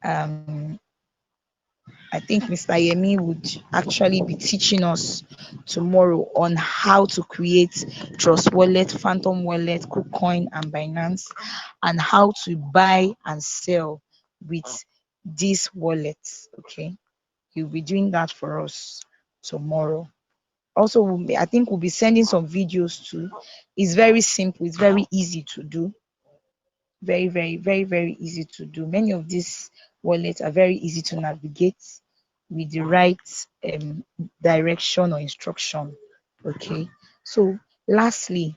um I think Mr. Yemi would actually be teaching us tomorrow on how to create Trust Wallet, Phantom Wallet, KuCoin, and Binance, and how to buy and sell with these wallets. Okay, he'll be doing that for us tomorrow. Also, I think we'll be sending some videos too. It's very simple, it's very easy to do. Very easy to do. Many of these wallets are very easy to navigate with the right um, direction or instruction. Okay, so lastly,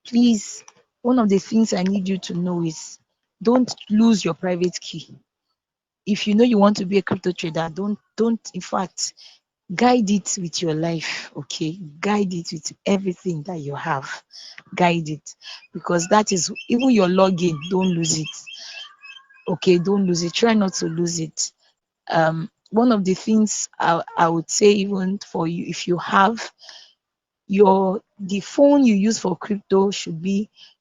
please, one of the things I need you to know is don't lose your private key. If you know you want to be a crypto trader, don't in fact guide it with your life. Okay, guide it with everything that you have. Guide it, because that is, even your login, don't lose it. Okay, don't lose it. Try not to lose it. One of the things I would say, even for you, if you have the phone you use for crypto should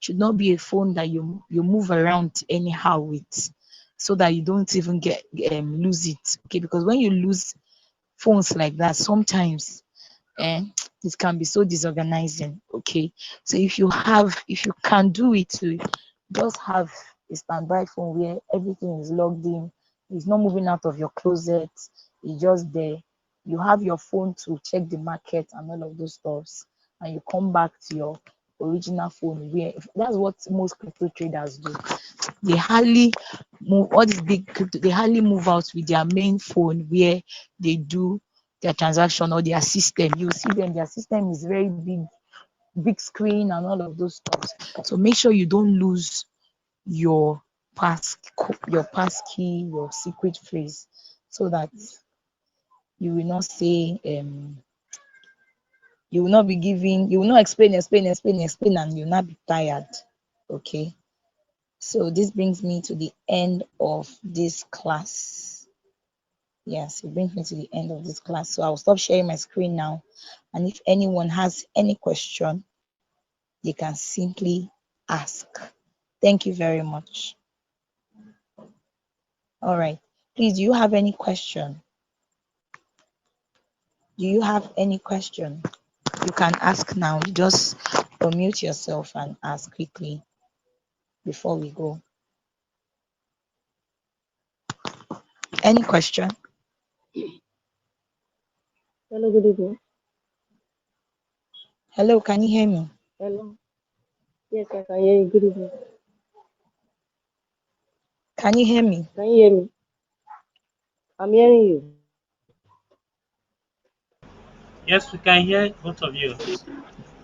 not be a phone that you move around anyhow with, so that you don't even get lose it. Okay, because when you lose phones like that, sometimes and it can be so disorganizing. Okay, so if you can do it to just have a standby phone where everything is logged in, it's not moving out of your closet, it's just there. You have your phone to check the market and all of those stuffs, and you come back to your original phone. Where that's what most crypto traders do. They hardly move all these big crypto, they hardly move out with their main phone where they do their transaction, or their system. You see them, their system is very big screen and all of those stuff. So make sure you don't lose your your pass key, your secret phrase, so that You will not say you will not be giving, you will not explain, and you'll not be tired. Okay. So this brings me to the end of this class. Yes, it brings me to the end of this class. So I'll stop sharing my screen now. And if anyone has any question, they can simply ask. Thank you very much. All right. Please, do you have any question? Do you have any question? You can ask now. You just unmute yourself and ask quickly before we go. Any question? Hello, good evening. Hello, can you hear me? Hello. Yes, I can hear you. Good evening. Can you hear me? Can you hear me? I'm hearing you. Yes, we can hear both of you.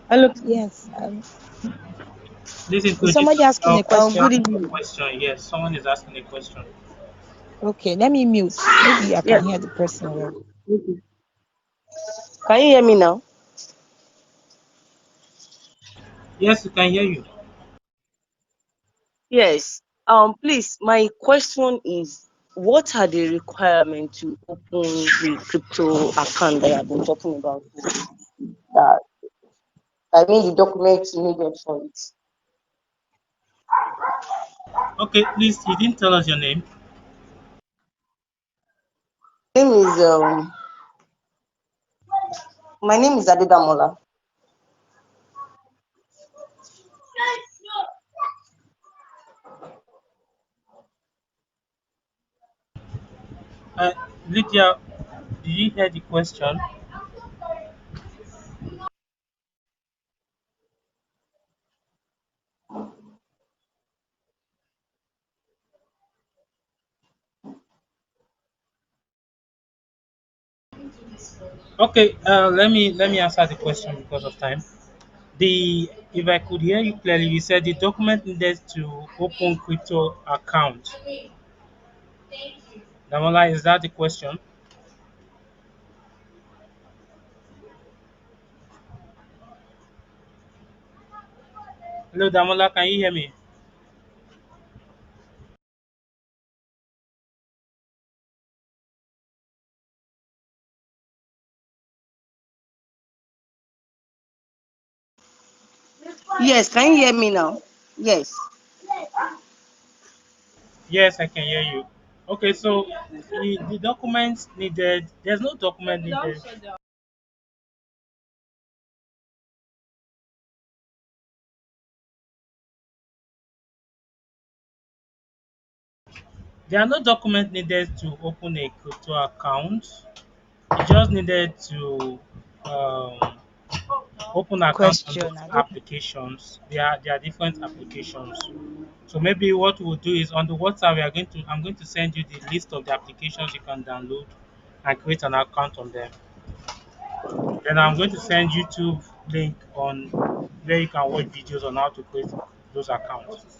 Hello. Yes. Listen, Is could you somebody asking a question? Good ask a evening. question? Yes, someone is asking a question. Okay, let me mute. Maybe I Yes. can hear the person well. Okay. Can you hear me now? Yes, we can hear you. Yes. Please, my question is, what are the requirements to open the crypto account that I've been talking about? That I mean, the documents needed for it. Okay, please, you didn't tell us your name. Name is my name is Adedamola. Uh, Lydia, did you hear the question? Okay, let me answer the question because of time. The If I could hear you clearly, you said the document needed to open crypto account. Damola, is that the question? Hello, Damola, can you hear me? Yes. Can you hear me now? Yes. Yes, I can hear you. Okay, so the documents needed, there's no document needed. There are no documents needed to open a crypto account. You just needed to um, open account on Question. those I don't. applications. There are different applications. So maybe what we'll do is on the WhatsApp I'm going to send you the list of the applications you can download and create an account on them. Then I'm going to send YouTube link on where you can watch videos on how to create those accounts.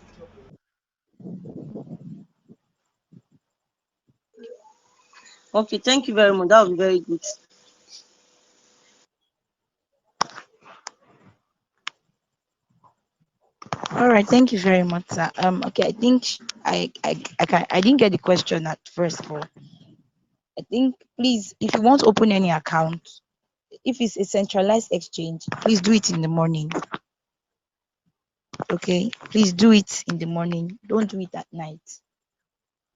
Okay. Thank you very much. That was very good. All right. Thank you very much, sir. Okay. I think I didn't get the question at first of all. I think please, if you want to open any account, if it's a centralized exchange, please do it in the morning. Okay. Please do it in the morning. Don't do it at night.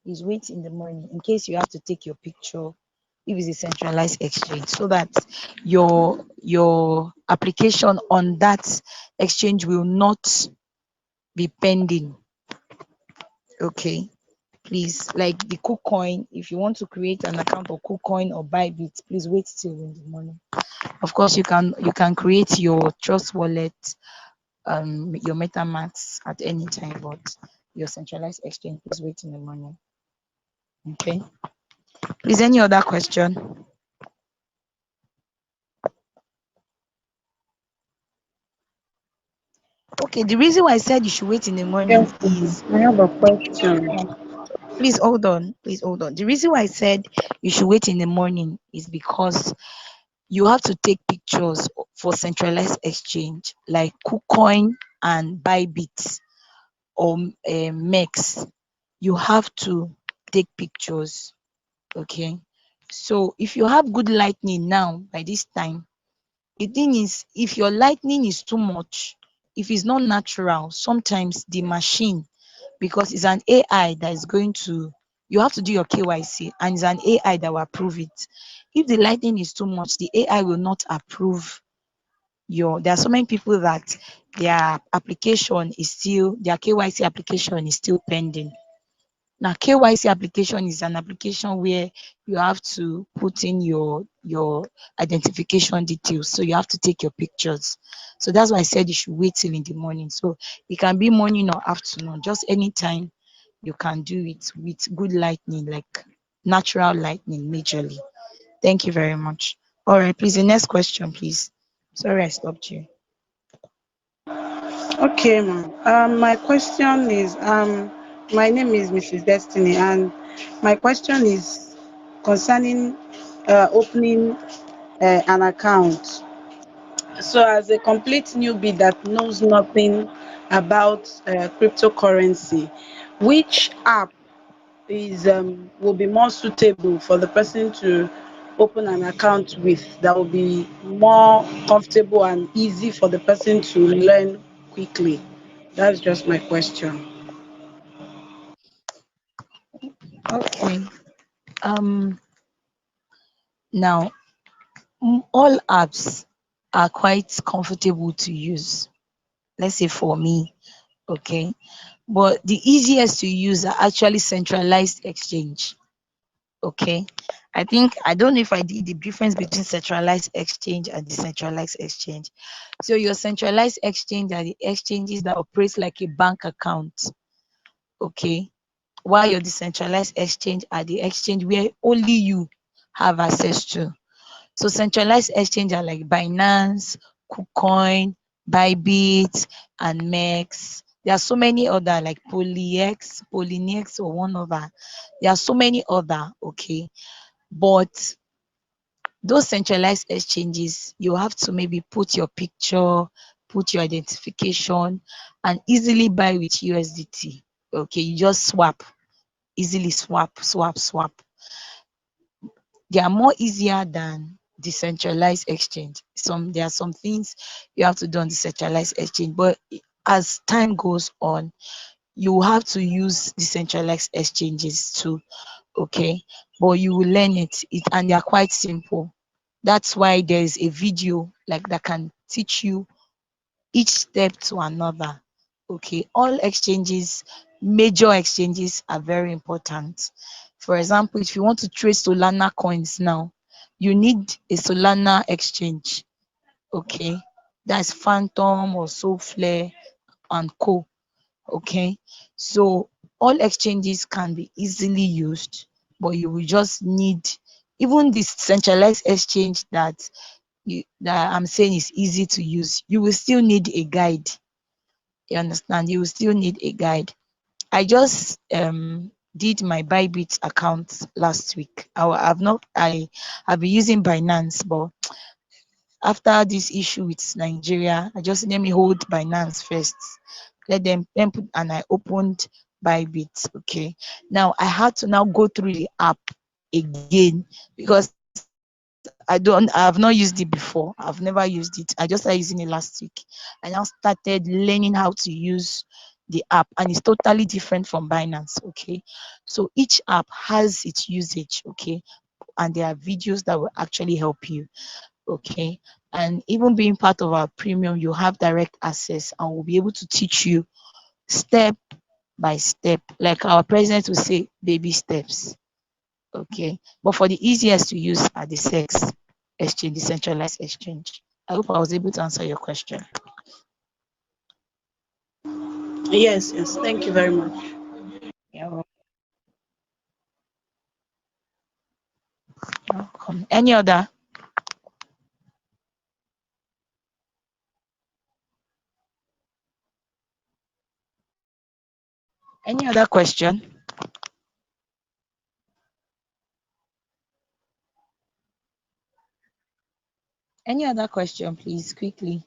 Please wait in the morning in case you have to take your picture if it's a centralized exchange so that your application on that exchange will not be pending. Okay. Please, like the KuCoin, if you want to create an account for KuCoin or Bybit, please wait till in the morning. Of course, you can create your Trust Wallet, your MetaMask at any time, but your centralized exchange, please wait in the morning. Okay. Please, any other question? Okay, the reason why I said you should wait in the morning Yes, is I have a question. Please hold on. Please hold on. The reason why I said you should wait in the morning is because you have to take pictures for centralized exchange like KuCoin and Bybit or Mex. You have to take pictures. Okay. So if you have good lightning now by this time, the thing is, if your lightning is too much, if it's not natural, sometimes the machine, because it's an AI that is going to, you have to do your KYC and it's an AI that will approve it. If the lightning is too much, the AI will not approve your, there are so many people that their application is still, their KYC application is still pending. Now, KYC application is an application where you have to put in your identification details. So you have to take your pictures. So that's why I said you should wait till in the morning. So it can be morning or afternoon, just anytime you can do it with good lightning, like natural lightning majorly. Thank you very much. All right, please, the next question, please. Sorry I stopped you. Okay, ma'am. My question is, my name is Mrs. Destiny, and my question is concerning opening an account. So, as a complete newbie that knows nothing about cryptocurrency, which app is will be more suitable for the person to open an account with, that will be more comfortable and easy for the person to learn quickly? That's just my question. Okay. Um Now all apps are quite comfortable to use. Let's say for me, okay. But the easiest to use are actually centralized exchange. Okay. I don't know if I did the difference between centralized exchange and decentralized exchange. So your centralized exchange are the exchanges that operate like a bank account. Okay. While your decentralized exchange are the exchange where only you have access to. So centralized exchange are like Binance, KuCoin, Bybit, and Mex. There are so many other like Polynex or one other. There are so many other, okay. But those centralized exchanges, you have to maybe put your picture, put your identification, and easily buy with USDT. Okay, you just swap, easily swap. They are more easier than decentralized exchange. There are some things you have to do on decentralized exchange, but as time goes on, you have to use decentralized exchanges too. Okay, but you will learn it and they are quite simple. That's why there is a video like that can teach you each step to another. Okay, all exchanges, major exchanges are very important. For example, if you want to trade Solana coins now, you need a Solana exchange. Okay, that's Phantom or Soulflare and Co. Okay, so all exchanges can be easily used, but you will just need, even this centralized exchange that I'm saying is easy to use, you will still need a guide. You understand? You will still need a guide. I just did my Bybit account last week. I've been using Binance, but after this issue with Nigeria, I just let me hold Binance first. Let them then put, and I opened Bybit. Okay. Now I had to now go through the app again because I have not used it before. I've never used it. I just started using it last week. I now started learning how to use the app, and it's totally different from Binance. Okay. So each app has its usage. Okay. And there are videos that will actually help you. Okay. And even being part of our premium, you have direct access and we'll be able to teach you step by step. Like our president will say, baby steps. Okay. But for the easiest to use are the sex exchange, decentralized exchange. I hope I was able to answer your question. Yes, yes. Thank you very much. You're welcome. Any other question? Any other question, please, quickly?